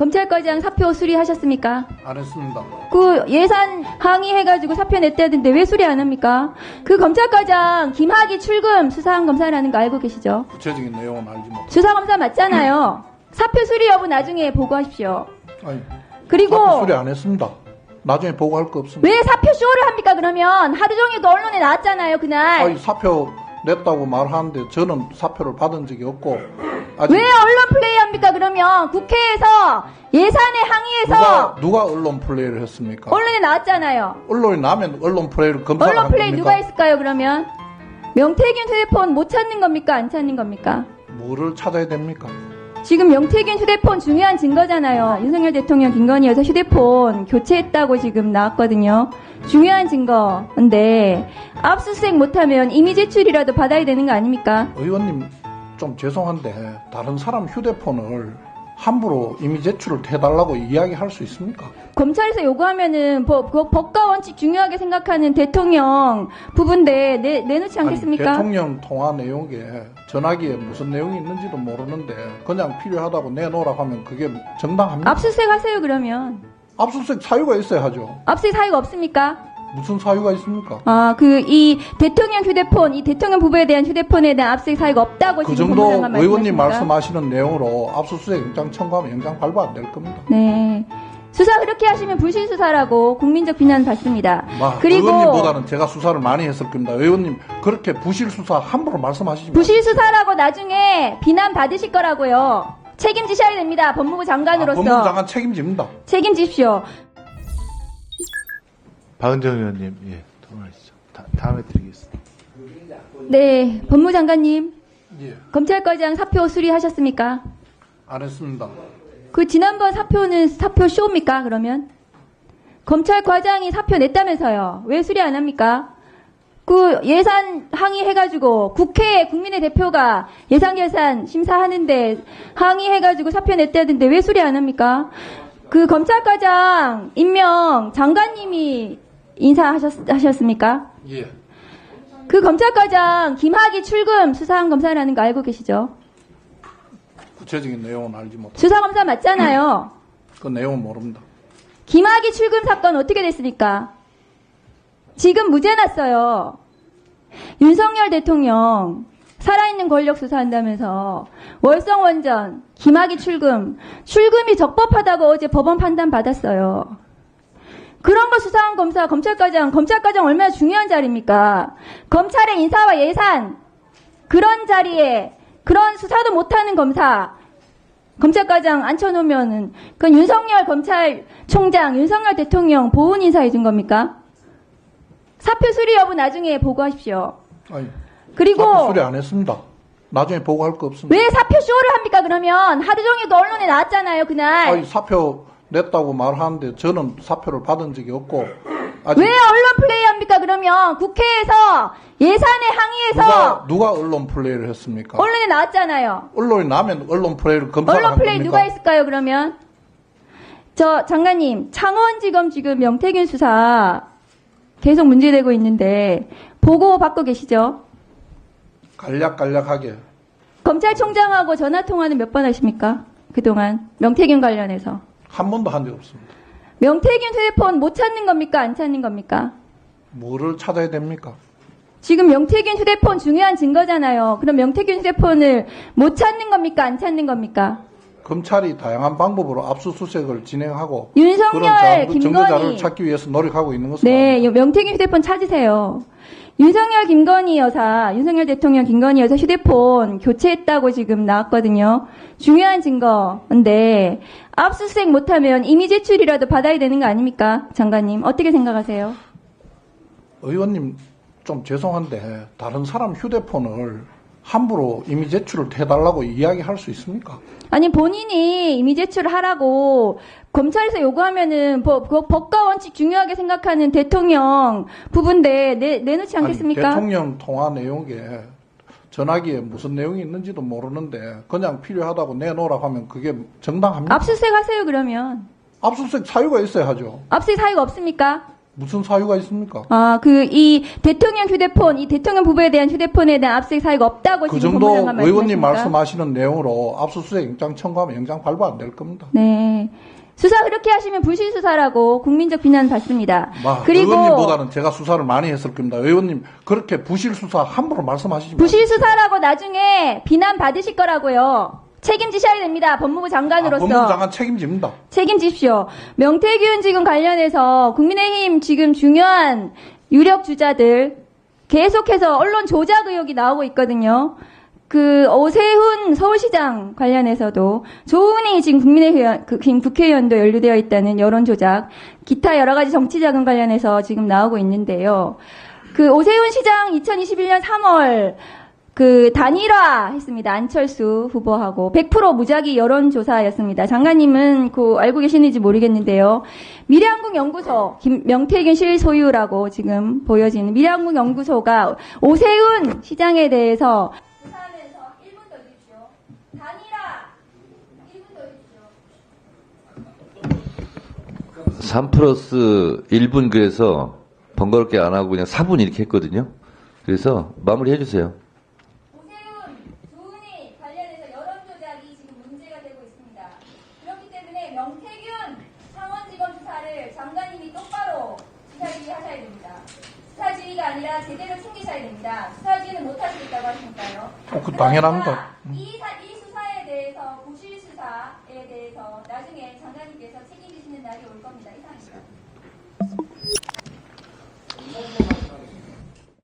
검찰과장 사표 수리하셨습니까? 안 했습니다. 그 예산 항의해가지고 사표 냈다던데 왜 수리 안 합니까? 그 검찰과장 김학의 출금 수사한 검사라는 거 알고 계시죠? 구체적인 내용은 알지 못합니다. 수사검사 맞잖아요. 사표 수리 여부 나중에 보고하십시오. 아니, 그리고 사표 수리 안 했습니다. 나중에 보고할 거 없습니다. 왜 사표 쇼를 합니까? 그러면 하루 종일 그 언론에 나왔잖아요. 그날. 아니, 사표 냈다고 말하는데 저는 사표를 받은 적이 없고 아직 왜 언론 플레이 합니까? 그러면 국회에서 예산에 항의해서 누가 언론 플레이를 했습니까? 언론에 나왔잖아요. 언론이 나면 언론 플레이를 검사를 언론 한 플레이 겁니까? 누가 했을까요? 그러면 명태균 휴대폰 못 찾는 겁니까? 안 찾는 겁니까? 뭐를 찾아야 됩니까? 지금 명태균 휴대폰 중요한 증거잖아요. 윤석열 대통령 김건희 여사 휴대폰 교체했다고 지금 나왔거든요. 중요한 증거인데 압수수색 못하면 이미 제출이라도 받아야 되는 거 아닙니까? 의원님 좀 죄송한데 다른 사람 휴대폰을 함부로 이미 제출을 해달라고 이야기할 수 있습니까? 검찰에서 요구하면은 법과 원칙 중요하게 생각하는 대통령 부분인데 내놓지 않겠습니까? 아니, 대통령 통화 내용에 전화기에 무슨 내용이 있는지도 모르는데 그냥 필요하다고 내놓으라고 하면 그게 정당합니까? 압수수색 하세요 그러면. 압수수색 사유가 있어야 하죠. 압수수색 사유가 없습니까? 무슨 사유가 있습니까? 이 대통령 휴대폰, 이 대통령 부부에 대한 휴대폰에 대한 압수수색 사유가 없다고 그 지금 정도 법무장관 의원님 말씀하십니까? 말씀하시는 내용으로 압수수색 영장 청구하면 영장 발부 안 될 겁니다. 네. 수사 그렇게 하시면 불실수사라고 국민적 비난 받습니다. 그리고 의원님보다는 제가 수사를 많이 했을 겁니다. 의원님 그렇게 부실수사 함부로 말씀하시지 마세요. 부실수사라고 나중에 비난 받으실 거라고요. 책임지셔야 됩니다. 법무부 장관으로서. 법무부 장관 책임집니다. 책임지십시오. 박은정 의원님, 예, 통화하시죠. 다음에 드리겠습니다. 네, 법무부 장관님. 예, 검찰과장 사표 수리하셨습니까? 안 했습니다. 그 지난번 사표는 사표 쇼입니까? 그러면 검찰과장이 사표 냈다면서요. 왜 수리 안 합니까? 그 예산 항의해가지고 국회에 국민의 대표가 예산 심사하는데 항의해가지고 사표 냈다던데 왜 수리 안 합니까? 그 검찰과장 임명 장관님이 인사하셨습니까? 예, 그 검찰과장 김학의 출금 수사한 검사라는 거 알고 계시죠? 구체적인 내용은 알지 못합니다. 수사검사 맞잖아요. 그 내용은 모릅니다. 김학의 출금 사건 어떻게 됐습니까? 지금 무죄 났어요. 윤석열 대통령 살아있는 권력 수사한다면서 월성원전, 김학의 출금이 적법하다고 어제 법원 판단 받았어요. 그런 거 수사한 검사, 검찰과장 얼마나 중요한 자리입니까? 검찰의 인사와 예산, 그런 자리에 그런 수사도 못하는 검찰과장 앉혀놓으면은 그건 윤석열 검찰총장, 윤석열 대통령 보훈 인사해 준 겁니까? 사표 수리 여부 나중에 보고하십시오. 아니, 그리고 사표 수리 안 했습니다. 나중에 보고할 거 없습니다. 왜 사표 쇼를 합니까? 그러면 하루 종일 그 언론에 나왔잖아요. 그날. 아니, 사표 냈다고 말하는데 저는 사표를 받은 적이 없고 아직 왜 언론 플레이 합니까? 그러면 국회에서 예산에 항의해서 누가 언론 플레이를 했습니까? 언론에 나왔잖아요. 언론이 나면 언론 플레이를 검사를 언론 한 플레이 겁니까? 누가 했을까요? 그러면 장관님, 창원지검 지금 명태균 수사 계속 문제되고 있는데 보고 받고 계시죠? 간략간략하게 검찰총장하고 전화 통화는 몇 번 하십니까? 그동안 명태균 관련해서. 한 번도 한 적 없습니다. 명태균 휴대폰 못 찾는 겁니까? 안 찾는 겁니까? 뭐를 찾아야 됩니까? 지금 명태균 휴대폰 중요한 증거잖아요. 그럼 명태균 휴대폰을 못 찾는 겁니까? 안 찾는 겁니까? 검찰이 다양한 방법으로 압수수색을 진행하고 윤석열, 그런 증거자료를 김건희. 찾기 위해서 노력하고 있는 것은 네, 압니다. 명태균 휴대폰 찾으세요. 윤석열 대통령 김건희 여사 휴대폰 교체했다고 지금 나왔거든요. 중요한 증거인데 압수수색 못하면 이미 제출이라도 받아야 되는 거 아닙니까? 장관님, 어떻게 생각하세요? 의원님 좀 죄송한데 다른 사람 휴대폰을 함부로 이미 제출을 해달라고 이야기할 수 있습니까? 아니, 본인이 이미 제출을 하라고 검찰에서 요구하면은 법과 원칙 중요하게 생각하는 대통령 부분인데 내놓지 않겠습니까? 아니, 대통령 통화 내용에 전화기에 무슨 내용이 있는지도 모르는데 그냥 필요하다고 내놓으라고 하면 그게 정당합니까? 압수수색 하세요 그러면. 압수수색 사유가 있어야 하죠. 압수수색 사유가 없습니까? 무슨 사유가 있습니까? 이 대통령 휴대폰, 이 대통령 부부에 대한 휴대폰에 대한 압수수색 사유가 없다고 그 지금 정도 법무장관 의원님 말씀하십니까? 말씀하시는 내용으로 압수수색 영장 청구하면 영장 발부 안 될 겁니다. 네. 수사 그렇게 하시면 불실 수사라고 국민적 비난 받습니다. 그리고 의원님보다는 제가 수사를 많이 했을 겁니다. 의원님 그렇게 부실 수사 함부로 말씀하시지 마세요. 부실 수사라고 나중에 비난 받으실 거라고요. 책임지셔야 됩니다. 법무부 장관으로서. 법무부 장관 책임집니다. 책임지십시오. 명태균 지금 관련해서 국민의힘 지금 중요한 유력 주자들 계속해서 언론 조작 의혹이 나오고 있거든요. 그 오세훈 서울시장 관련해서도 조은희 지금 국회의원도 연루되어 있다는 여론 조작, 기타 여러 가지 정치 자금 관련해서 지금 나오고 있는데요. 그 오세훈 시장 2021년 3월 그 단일화 했습니다. 안철수 후보하고 100% 무작위 여론조사였습니다. 장관님은 그 알고 계시는지 모르겠는데요. 미래한국연구소 명태균 실소유라고 지금 보여지는 미래한국연구소가 오세훈 시장에 대해서 조사하면서 1분 더 주십시오. 단일화 1분 더 주십시오. 3 플러스 1분 그래서 번거롭게 안 하고 그냥 4분 이렇게 했거든요. 그래서 마무리 해주세요. 오세훈, 조은희 관련해서 여론 조작이 지금 문제가 되고 있습니다. 그렇기 때문에 명태균 창원지검 수사를 장관님이 똑바로 수사지휘하셔야 됩니다. 수사지휘가 아니라 제대로 챙기셔야 됩니다. 수사지휘는 못하시겠다고 하시니까요. 그 당연합니다. 이 수사에 대해서 부실 수사에 대해서 나중에 장관님께서 책임지시는 날이 올 겁니다. 이상입니다.